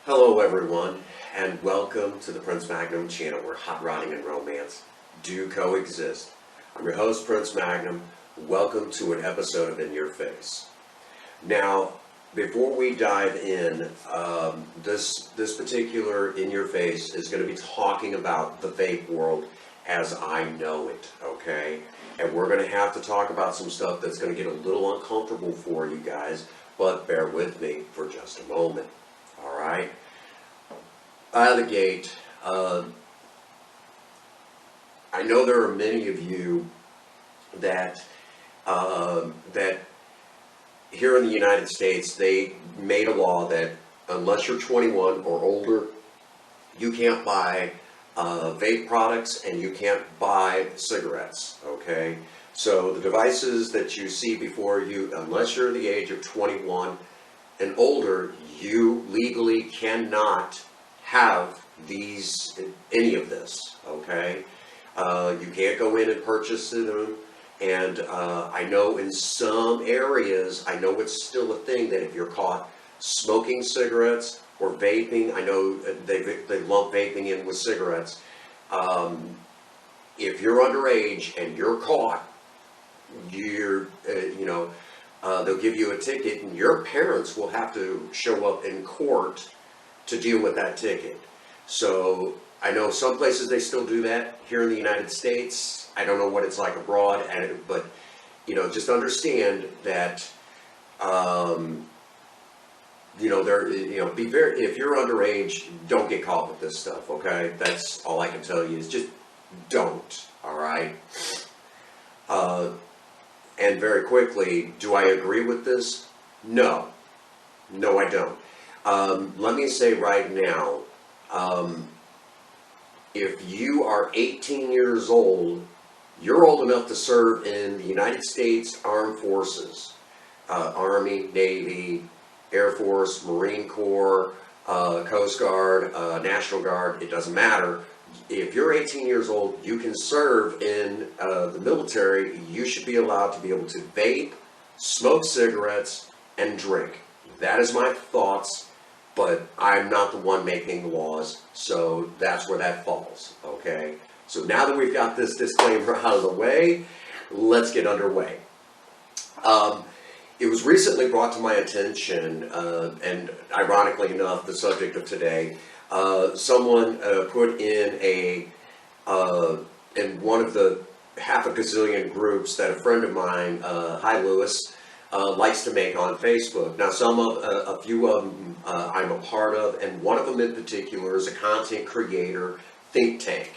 Hello everyone, and welcome to the Prince Magnum channel where hot rodding and romance do coexist. I'm your host, Prince Magnum. Welcome to an episode of In Your Face. Now, before we dive in, this particular In Your Face is going to be talking about the vape world as I know it, okay? And we're going to have to talk about some stuff that's going to get a little uncomfortable for you guys, but bear with me for just a moment. All right. Out of the gate, I know there are many of you that here in the United States, they made a law that unless you're 21 or older, you can't buy vape products and you can't buy cigarettes, okay? So the devices that you see before you, unless you're the age of 21 and older, you legally cannot have any of this, okay? You can't go in and purchase them, and I know in some areas, I know it's still a thing that if you're caught smoking cigarettes or vaping, I know they lump vaping in with cigarettes. If you're underage and you're caught, they'll give you a ticket, and your parents will have to show up in court to deal with that ticket. So I know some places they still do that. Here in the United States, I don't know what it's like abroad, but just understand that if you're underage, don't get caught with this stuff, okay? That's all I can tell you is just don't, all right? And very quickly, do I agree with this? No. No, I don't. Let me say right now, if you are 18 years old, you're old enough to serve in the United States Armed Forces, Army, Navy, Air Force, Marine Corps, Coast Guard, National Guard, it doesn't matter. If you're 18 years old, you can serve in the military. You should be allowed to be able to vape, smoke cigarettes, and drink. That is my thoughts, but I'm not the one making the laws, so that's where that falls, okay? So now that we've got this disclaimer out of the way, let's get underway. It was recently brought to my attention, and ironically enough, the subject of today, someone put in one of the half a gazillion groups that a friend of mine, hi Lewis, likes to make on Facebook. Now a few of them I'm a part of, and one of them in particular is a content creator think tank.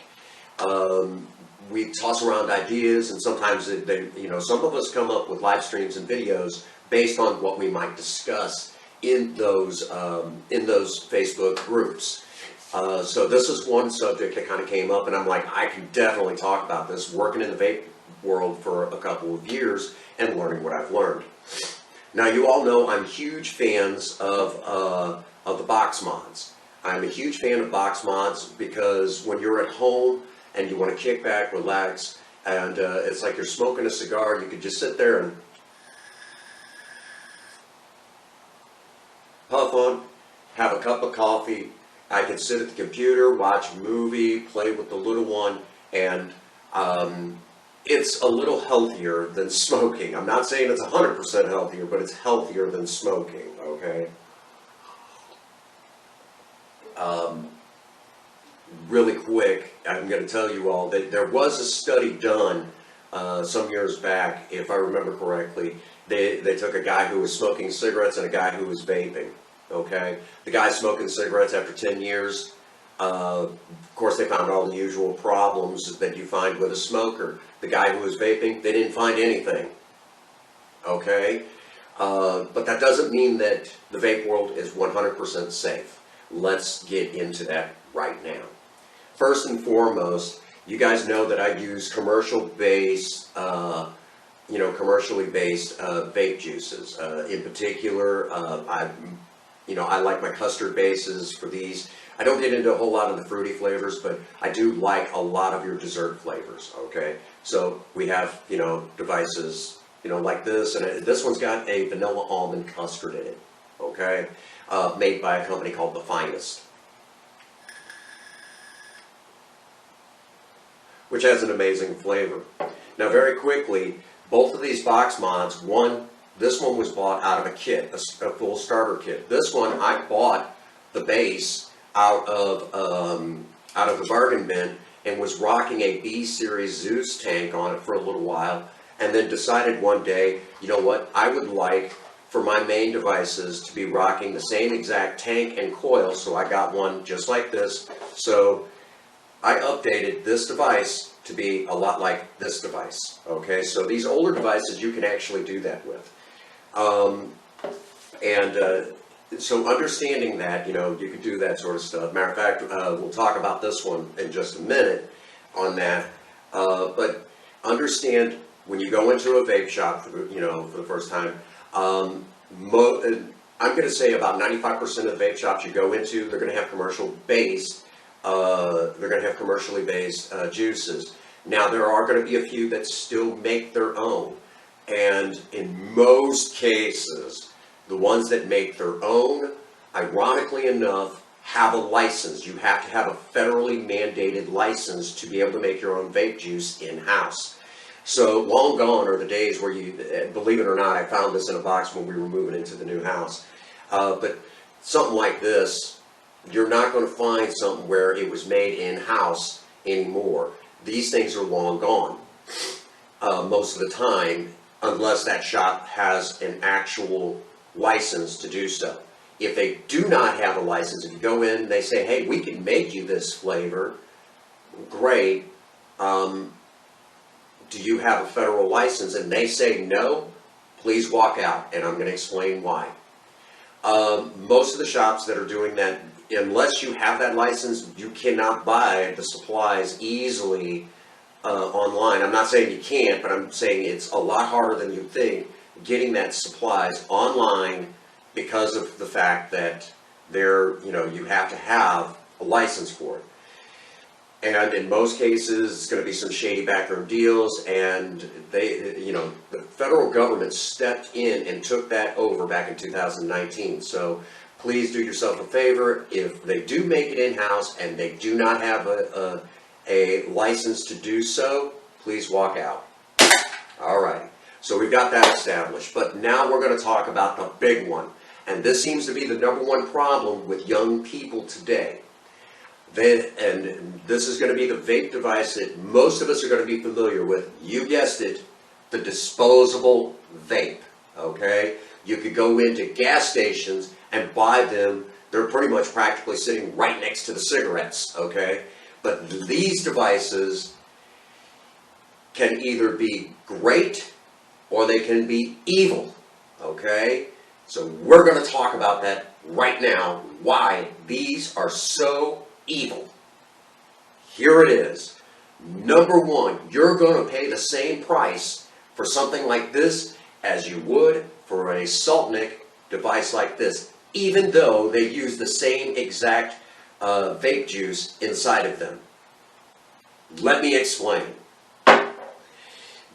We toss around ideas, and sometimes some of us come up with live streams and videos based on what we might discuss in those Facebook groups. So this is one subject that kind of came up, and I'm like, I can definitely talk about this, working in the vape world for a couple of years and learning what I've learned. Now, you all know I'm huge fans of the box mods. I'm a huge fan of box mods because when you're at home and you want to kick back, relax, and it's like you're smoking a cigar, you could just sit there and puff on, have a cup of coffee. I can sit at the computer, watch a movie, play with the little one, and it's a little healthier than smoking. I'm not saying it's 100% healthier, but it's healthier than smoking, okay? Really quick, I'm going to tell you all that there was a study done some years back, if I remember correctly. They took a guy who was smoking cigarettes and a guy who was vaping, okay? The guy smoking cigarettes after 10 years, of course they found all the usual problems that you find with a smoker. The guy who was vaping, they didn't find anything, okay? But that doesn't mean that the vape world is 100% safe. Let's get into that right now. First and foremost, you guys know that I use commercially based vape juices. In particular, I like my custard bases for these. I don't get into a whole lot of the fruity flavors, but I do like a lot of your dessert flavors, okay? So we have, devices, like this, and this one's got a vanilla almond custard in it, okay? made by a company called The Finest, which has an amazing flavor. Now, very quickly, both of these box mods, this one was bought out of a kit, a full starter kit. This one, I bought the base out of the bargain bin and was rocking a B series Zeus tank on it for a little while, and then decided one day, you know what, I would like for my main devices to be rocking the same exact tank and coil, so I got one just like this. So I updated this device to be a lot like this device. Okay, so these older devices you can actually do that with. So understanding that, you know, you could do that sort of stuff. Matter of fact, we'll talk about this one in just a minute on that. But understand when you go into a vape shop, for the first time, I'm going to say about 95% of the vape shops you go into, they're going to have commercially based juices. Now, there are going to be a few that still make their own. And in most cases, the ones that make their own, ironically enough, have a license. You have to have a federally mandated license to be able to make your own vape juice in-house. So long gone are the days where you, believe it or not, I found this in a box when we were moving into the new house. But something like this, you're not going to find something where it was made in-house anymore. These things are long gone most of the time, unless that shop has an actual license to do so. If they do not have a license, if you go in and they say, hey, we can make you this flavor, great, do you have a federal license? And they say no, please walk out, and I'm going to explain why. Most of the shops that are doing that, unless you have that license, you cannot buy the supplies easily online. I'm not saying you can't, but I'm saying it's a lot harder than you think getting that supplies online because of the fact that you have to have a license for it. And in most cases, it's going to be some shady backroom deals, and the federal government stepped in and took that over back in 2019. So please do yourself a favor. If they do make it in-house and they do not have a license to do so, please walk out. All right. So we've got that established. But now we're going to talk about the big one. And this seems to be the number one problem with young people today. And this is going to be the vape device that most of us are going to be familiar with. You guessed it, the disposable vape. Okay? You could go into gas stations and buy them. They're pretty much practically sitting right next to the cigarettes. Okay? But these devices can either be great or they can be evil. Okay? So we're going to talk about that right now, why these are so evil. Here it is. Number one, you're going to pay the same price for something like this as you would for a Saltnik device like this, even though they use the same exact vape juice inside of them. Let me explain.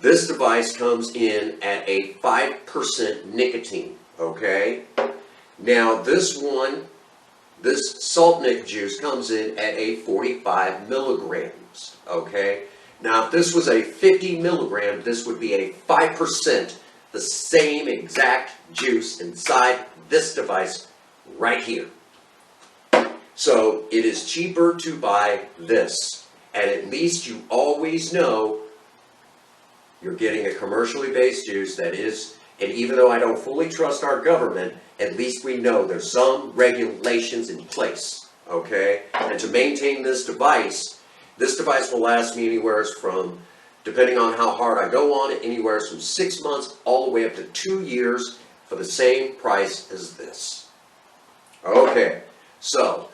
This device comes in at a 5% nicotine, okay? Now this Saltnik juice comes in at a 45 milligrams, okay? Now if this was a 50 milligram, this would be a 5%, the same exact juice inside this device right here. So it is cheaper to buy this, and at least you always know you're getting a commercially based juice that is, and even though I don't fully trust our government, at least we know there's some regulations in place, okay? And to maintain this device will last me anywhere from, depending on how hard I go on it, anywhere from 6 months all the way up to 2 years for the same price as this. Okay, so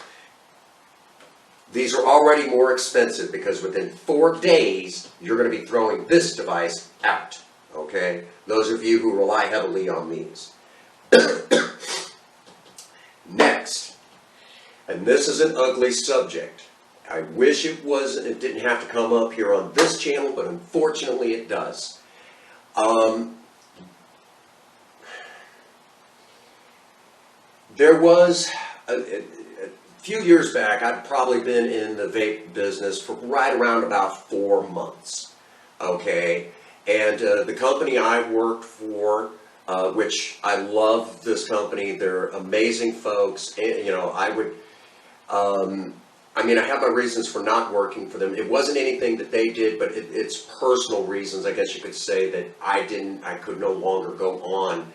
these are already more expensive because within 4 days, you're going to be throwing this device out, okay? Those of you who rely heavily on these. Next, and this is an ugly subject. I wish it didn't have to come up here on this channel, but unfortunately it does. There was a few years back, I'd probably been in the vape business for right around about 4 months, okay? And the company I worked for, which I love this company, they're amazing folks, and, you know, I mean, I have my reasons for not working for them. It wasn't anything that they did, but it's personal reasons, I guess you could say, that I could no longer go on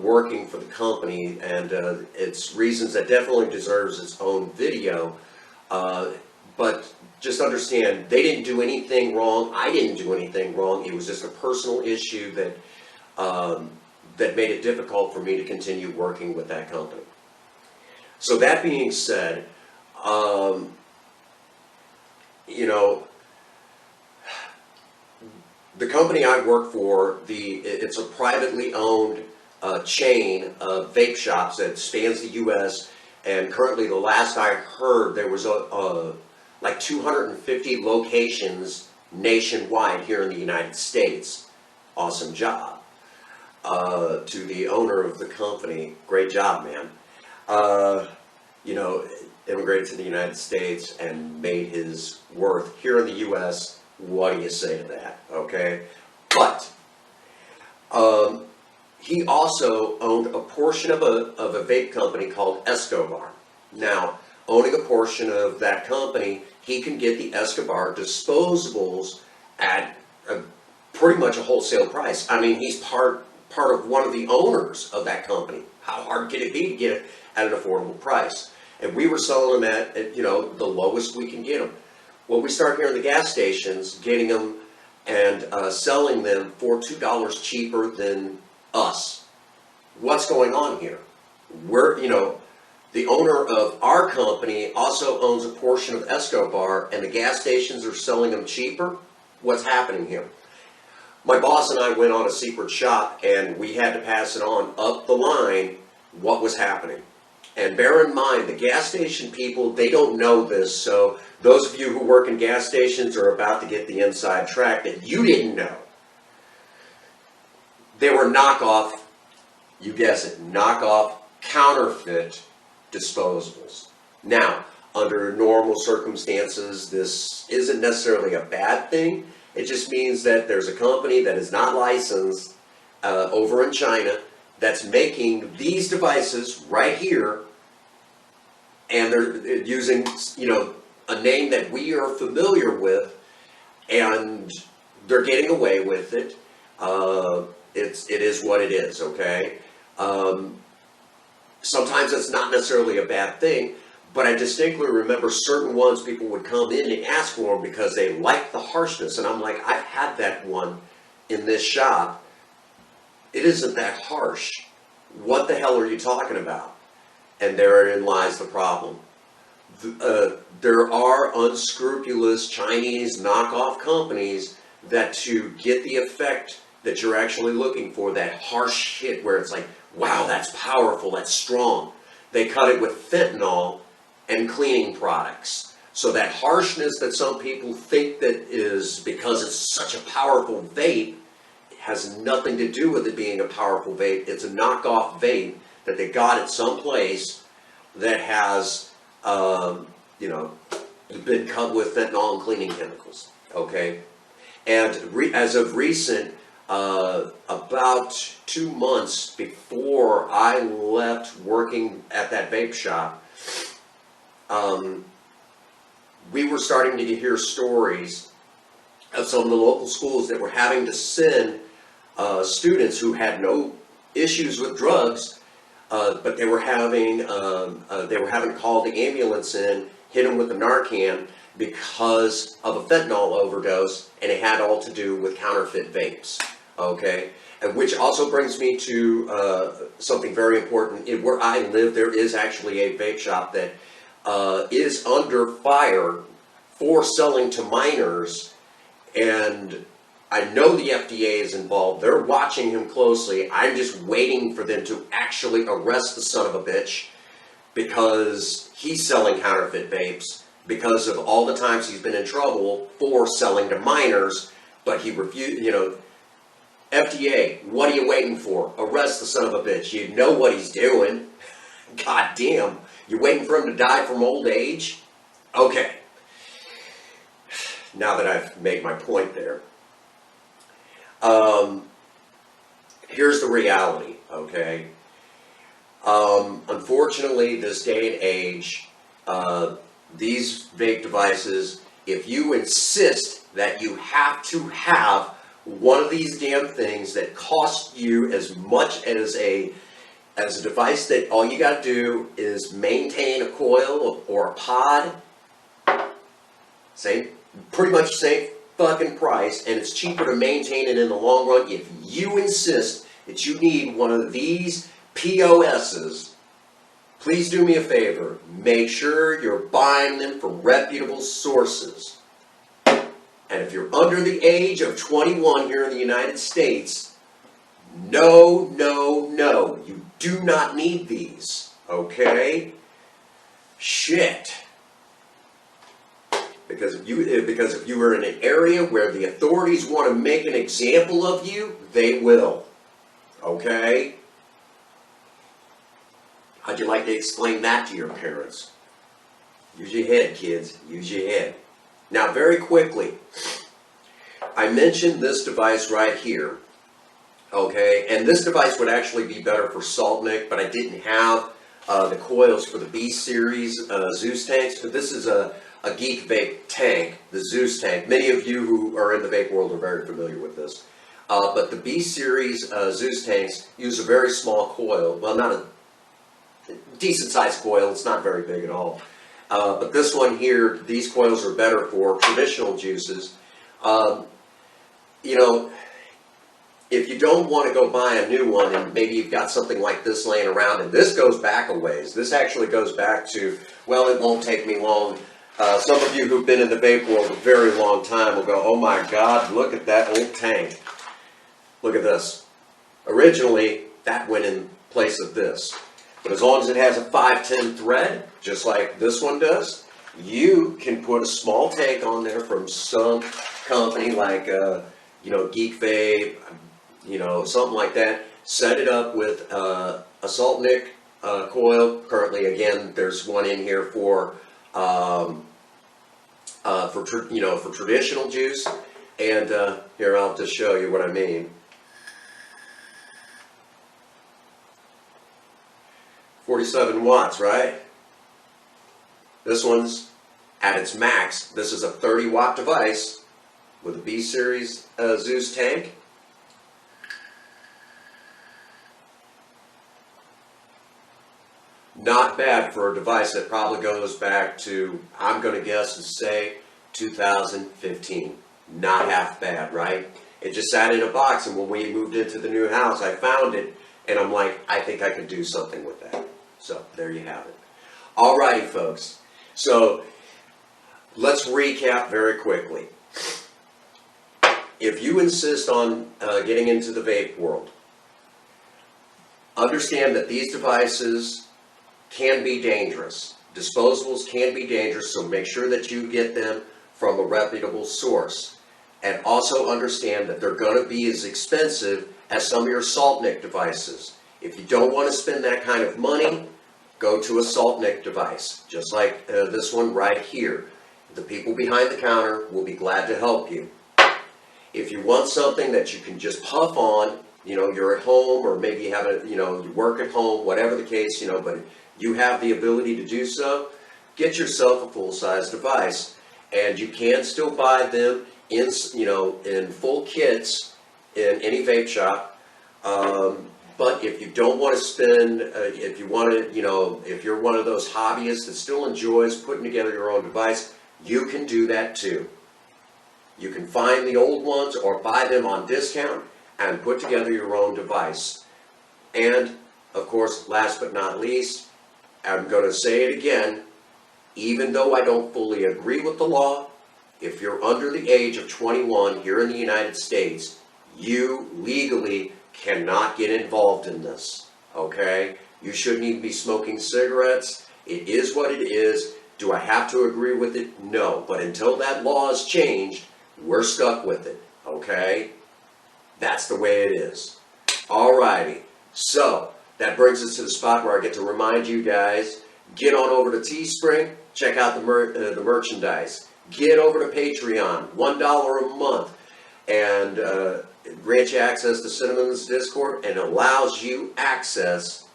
working for the company, and it's reasons that definitely deserves its own video. But just understand, they didn't do anything wrong. I didn't do anything wrong. It was just a personal issue that that made it difficult for me to continue working with that company. So that being said, you know, the company I work for, it's a privately owned chain of vape shops that spans the U.S. And currently, the last I heard, there was like 250 locations nationwide here in the United States. Awesome job to the owner of the company. Great job, man. You know, immigrated to the United States and made his worth here in the U.S. What do you say to that? Okay, but he also owned a portion of a vape company called Escobar. Now, owning a portion of that company, he can get the Escobar disposables at pretty much a wholesale price. I mean, he's part of one of the owners of that company. How hard can it be to get it at an affordable price? And we were selling them at you know, the lowest we can get them. Well, we start here in the gas stations, getting them and selling them for $2 cheaper than us. What's going on here? We're, you know, the owner of our company also owns a portion of Escobar, and the gas stations are selling them cheaper. What's happening here? My boss and I went on a secret shop, and we had to pass it on up the line what was happening. And bear in mind, the gas station people, they don't know this, so those of you who work in gas stations are about to get the inside track that you didn't know. They were knockoff, you guess it, knockoff, counterfeit disposables. Now, under normal circumstances, this isn't necessarily a bad thing. It just means that there's a company that is not licensed over in China that's making these devices right here, and they're using, you know, a name that we are familiar with, and they're getting away with it. It is what it is, okay? Sometimes it's not necessarily a bad thing, but I distinctly remember certain ones people would come in and ask for them because they like the harshness, and I'm like, I've had that one in this shop. It isn't that harsh. What the hell are you talking about? And therein lies the problem. There are unscrupulous Chinese knockoff companies that, to get the effect that you're actually looking for, that harsh hit where it's like, wow, that's powerful, that's strong, they cut it with fentanyl and cleaning products. So that harshness that some people think that is because it's such a powerful vape has nothing to do with it being a powerful vape. It's a knockoff vape that they got at some place that has, you know, been cut with fentanyl and cleaning chemicals, okay? And as of recent, about 2 months before I left working at that vape shop, we were starting to hear stories of some of the local schools that were having to send students who had no issues with drugs, but they were having to call the ambulance in, hit them with the Narcan because of a fentanyl overdose, and it had all to do with counterfeit vapes. Okay, and which also brings me to something very important. Where I live, there is actually a vape shop that is under fire for selling to minors, and I know the FDA is involved. They're watching him closely. I'm just waiting for them to actually arrest the son of a bitch, because he's selling counterfeit vapes because of all the times he's been in trouble for selling to minors, but he refused, you know. FDA, what are you waiting for? Arrest the son of a bitch. You know what he's doing. God damn, you waiting for him to die from old age? Okay, now that I've made my point there, here's the reality, okay? Unfortunately, this day and age, these vape devices, if you insist that you have to have one of these damn things that costs you as much as a device that all you got to do is maintain a coil or a pod, pretty much same fucking price, and it's cheaper to maintain it in the long run. If you insist that you need one of these POSs, please do me a favor. Make sure you're buying them from reputable sources. And if you're under the age of 21 here in the United States, no, you do not need these, okay? Shit. Because if you are in an area where the authorities want to make an example of you, they will, okay? How'd you like to explain that to your parents? Use your head, kids. Use your head. Now, very quickly, I mentioned this device right here, okay? And this device would actually be better for salt nick, but I didn't have the coils for the B series Zeus tanks. But this is a Geek Vape tank, the Zeus tank. Many of you who are in the vape world are very familiar with this. But the B series Zeus tanks use a very small coil. Well, not a decent sized coil. It's not very big at all. But this one here, these coils are better for traditional juices. You know, if you don't want to go buy a new one, and maybe you've got something like this laying around, and this goes back a ways. This actually goes back to, well, it won't take me long. Some of you who've been in the vape world a very long time will go, oh my God, look at that old tank. Look at this. Originally, that went in place of this. But as long as it has a 510 thread, just like this one does, you can put a small tank on there from some company like, Geek Vape, something like that. Set it up with a salt nick coil. Currently, again, there's one in here for traditional juice. And here, I'll just show you what I mean. 47 watts, right? This one's at its max. This is a 30 watt device with a B series Zeus tank. Not bad for a device that probably goes back to, I'm going to guess and say, 2015. Not half bad, right? It just sat in a box, and when we moved into the new house, I found it, and I'm like, I think I could do something with that. So, there you have it. Alrighty, folks. So, let's recap very quickly. If you insist on getting into the vape world, understand that these devices can be dangerous. Disposables can be dangerous, so make sure that you get them from a reputable source. And also understand that they're going to be as expensive as some of your salt nick devices. If you don't want to spend that kind of money, go to a salt nick device, just like this one right here. The people behind the counter will be glad to help you. If you want something that you can just puff on, you're at home, or maybe you have you work at home, whatever the case, but you have the ability to do so, get yourself a full-size device. And you can still buy them in full kits in any vape shop. But if you don't want to spend, if you're one of those hobbyists that still enjoys putting together your own device, you can do that too. You can find the old ones or buy them on discount and put together your own device. And, of course, last but not least, I'm going to say it again, even though I don't fully agree with the law, if you're under the age of 21 here in the United States, you legally cannot get involved in this, okay? You shouldn't even be smoking cigarettes. It is what it is. Do I have to agree with it? No. But until that law is changed, we're stuck with it, okay? That's the way it is. Alrighty. So, that brings us to the spot where I get to remind you guys, get on over to Teespring, check out the merchandise. Get over to Patreon, $1 a month, and grants you access to Cinnamon's Discord and allows you access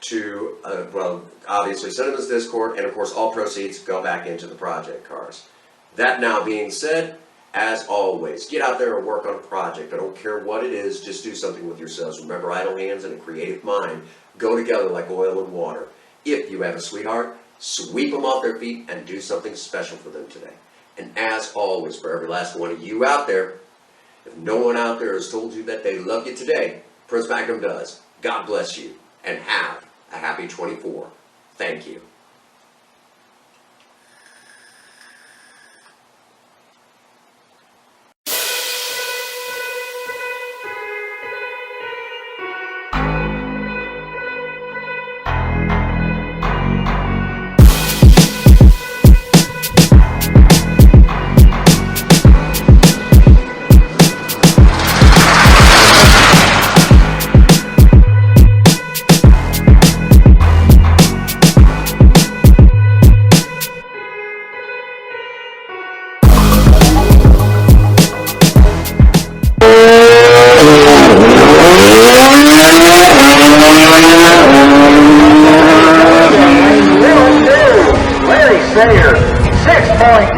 to, well, obviously Cinnamon's Discord, and of course all proceeds go back into the project cars. That now being said, as always, get out there and work on a project. I don't care what it is, just do something with yourselves. Remember, idle hands and a creative mind go together like oil and water. If you have a sweetheart, sweep them off their feet and do something special for them today. And as always, for every last one of you out there, if no one out there has told you that they love you today, Prince Magnum does. God bless you, and have a happy 24. Thank you.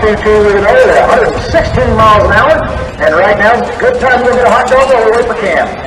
With an 116 miles an hour, and right now, good time to go get a hot dog while we wait for Cam.